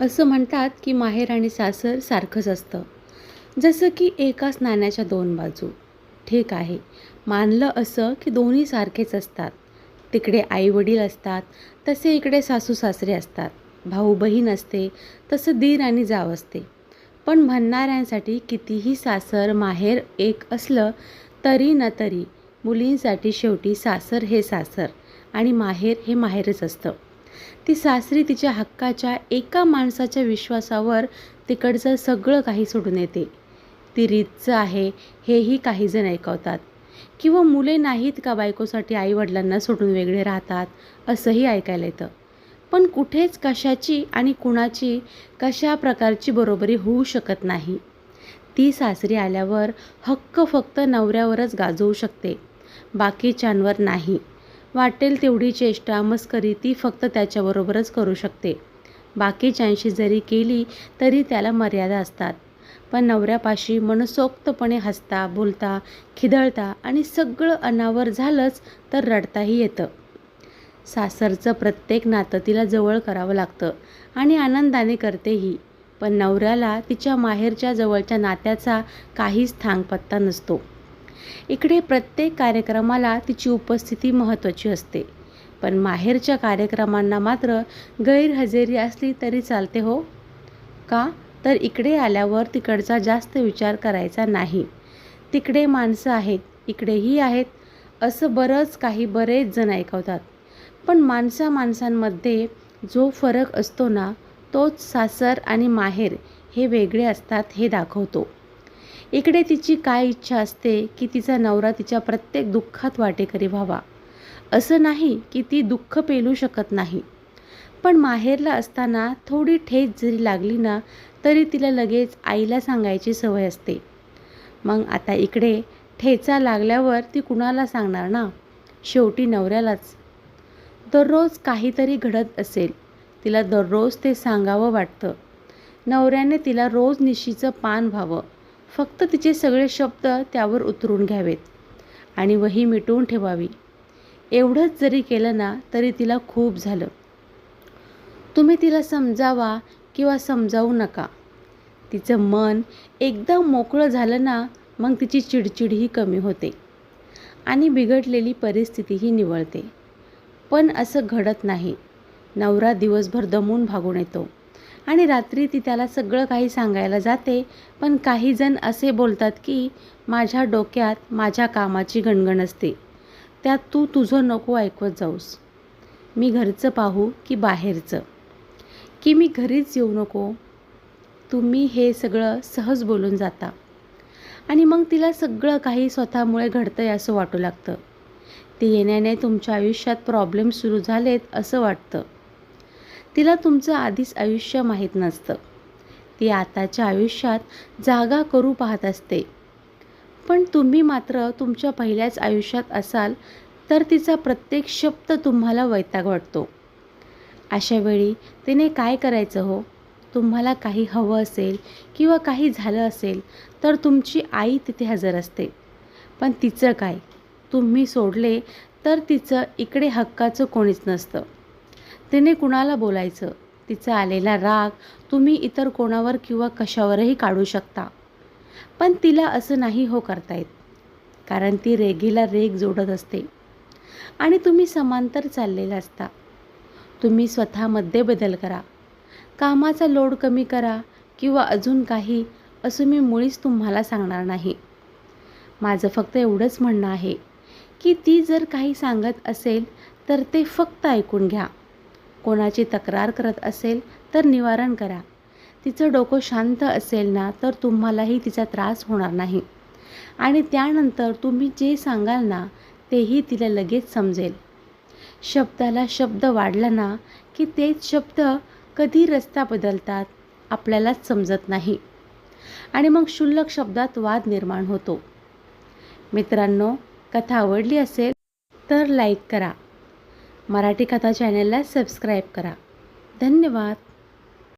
असं म्हणतात की माहेर आणि सासर सारखंच असतं. जसं की एकाच नाण्याच्या दोन बाजू. ठीक आहे. मानलं असं की दोन्ही सारखेच असतात. तिकडे आई-वडील असतात, तसे इकडे सासू-सासरे असतात. भाऊ-बहीण असते, तसं दीर आणि जाव असते. पण म्हणणाऱ्यांसाठी कितीही सासर, माहेर एक असलं तरी ना तरी मुलींसाठी शेवटी सासर हे सासर आणि माहेर हे माहेरच असतं. ती सासरी तिच्या हक्काच्या एका माणसाच्या विश्वासावर तिकडचं सगळं काही सोडून येते. ती रीतचं आहे हेही काही जण ऐकवतात. किंवा मुले नाहीत का बायकोसाठी आईवडिलांना सोडून वेगळे राहतात, असंही ऐकायला येतं. पण कुठेच कशाची आणि कुणाची कशा प्रकारची बरोबरी होऊ शकत नाही. ती सासरी आल्यावर हक्क फक्त नवऱ्यावरच गाजवू शकते, बाकीच्यांवर नाही. वाटेल तेवढी चेष्टा मस्करी ती फक्त त्याच्याबरोबरच करू शकते. बाकीच्यांशी जरी केली तरी त्याला मर्यादा असतात. पण नवऱ्यापाशी मनसोक्तपणे हसता, बोलता, खिदळता आणि सगळं अनावर झालंच तर रडताही येतं. सासरचं प्रत्येक नातं तिला जवळ करावं लागतं आणि आनंदाने करतेही. पण नवऱ्याला तिच्या माहेरच्या जवळच्या नात्याचा काहीच थांगपत्ता नसतो. इकडे प्रत्येक कार्यक्रमाला तिची उपस्थिती महत्त्वाची असते. पण माहेरच्या कार्यक्रमांना मात्र गैरहजेरी असली तरी चालते हो. का? तर इकडे आल्यावर तिकडचा जास्त विचार करायचा नाही. तिकडे माणसं आहेत, इकडेही आहेत, असं बरेच जण ऐकवतात. पण माणसांमध्ये जो फरक असतो ना, तोच सासर आणि माहेर हे वेगळे असतात हे दाखवतो. इकडे तिची काय इच्छा असते की तिचा नवरा तिच्या प्रत्येक दुःखात वाटेकरी व्हावा. असं नाही की ती दुःख पेलू शकत नाही. पण माहेरला असताना थोडी ठेच जरी लागली ना, तरी तिला लगेच आईला सांगायची सवय असते. मग आता इकडे ठेचा लागल्यावर ती कुणाला सांगणार ना? शेवटी नवऱ्यालाच. दररोज काहीतरी घडत असेल, तिला दररोज ते सांगावं वाटतं. नवऱ्याने तिला रोज निशीचं पान व्हावं, फक्त तिचे सगळे शब्द त्यावर उतरून घ्यावेत आणि वही मिटवून ठेवावी. एवढंच जरी केलं ना तरी तिला खूप झालं. तुम्ही तिला समजावा किंवा समजावू नका. तिचं मन एकदम मोकळं झालं ना, मग तिची चिडचिडही कमी होते आणि बिघडलेली परिस्थितीही निवळते. पण असं घडत नाही. नवरा दिवसभर दमून भागून येतो आणि रात्री ती त्याला सगळं काही सांगायला जाते. पण काही जण असे बोलतात की माझ्या डोक्यात माझ्या कामाची गणगण असते, त्यात तू तुझं नको ऐकवत जाऊस. मी घरचं पाहू की बाहेरचं, की मी घरीच येऊ नको. तुम्ही हे सगळं सहज बोलून जाता आणि मग तिला सगळं काही स्वतःमुळे घडतंय असं वाटू लागतं. ती येण्याने तुमच्या आयुष्यात प्रॉब्लेम सुरू झालेत असं वाटतं. तिला तुमचं आधीच आयुष्य माहीत नसतं. ती आताच्या आयुष्यात जागा करू पाहत असते. पण तुम्ही मात्र तुमच्या पहिल्याच आयुष्यात असाल तर तिचा प्रत्येक शब्द तुम्हाला वैताग वाटतो. अशा वेळी तिने काय करायचं हो? तुम्हाला काही हवं असेल किंवा काही झालं असेल तर तुमची आई तिथे हजर असते. पण तिचं काय? तुम्ही सोडले तर तिचं इकडे हक्काचं कोणीच नसतं. तिने कुणाला बोलायचं? तिचा आलेला राग तुम्ही इतर कोणावर किंवा कशावरही काढू शकता. पण तिला असं नाही हो करता येत. कारण ती रेघेला रेघ जोडत असते आणि तुम्ही समांतर चाललेला असता. तुम्ही स्वतःमध्ये बदल करा, कामाचा लोड कमी करा किंवा अजून काही, असं मी मुळीच तुम्हाला सांगणार नाही. माझं फक्त एवढंच म्हणणं आहे की ती जर काही सांगत असेल तर ते फक्त ऐकून घ्या. कोणाची तक्रार करत असेल तर निवारण करा. तिचं डोकं शांत असेल ना तर तुम्हालाही तिचा त्रास होणार नाही आणि त्यानंतर तुम्ही जे सांगाल ना तेही तिला लगेच समजेल. शब्दाला शब्द वाढला ना की तेच शब्द कधी रस्ता बदलतात आपल्यालाच समजत नाही आणि मग क्षुल्लक शब्दात वाद निर्माण होतो. मित्रांनो, कथा आवडली असेल तर लाईक करा. मराठी कथा चॅनलला सबस्क्राईब करा. धन्यवाद.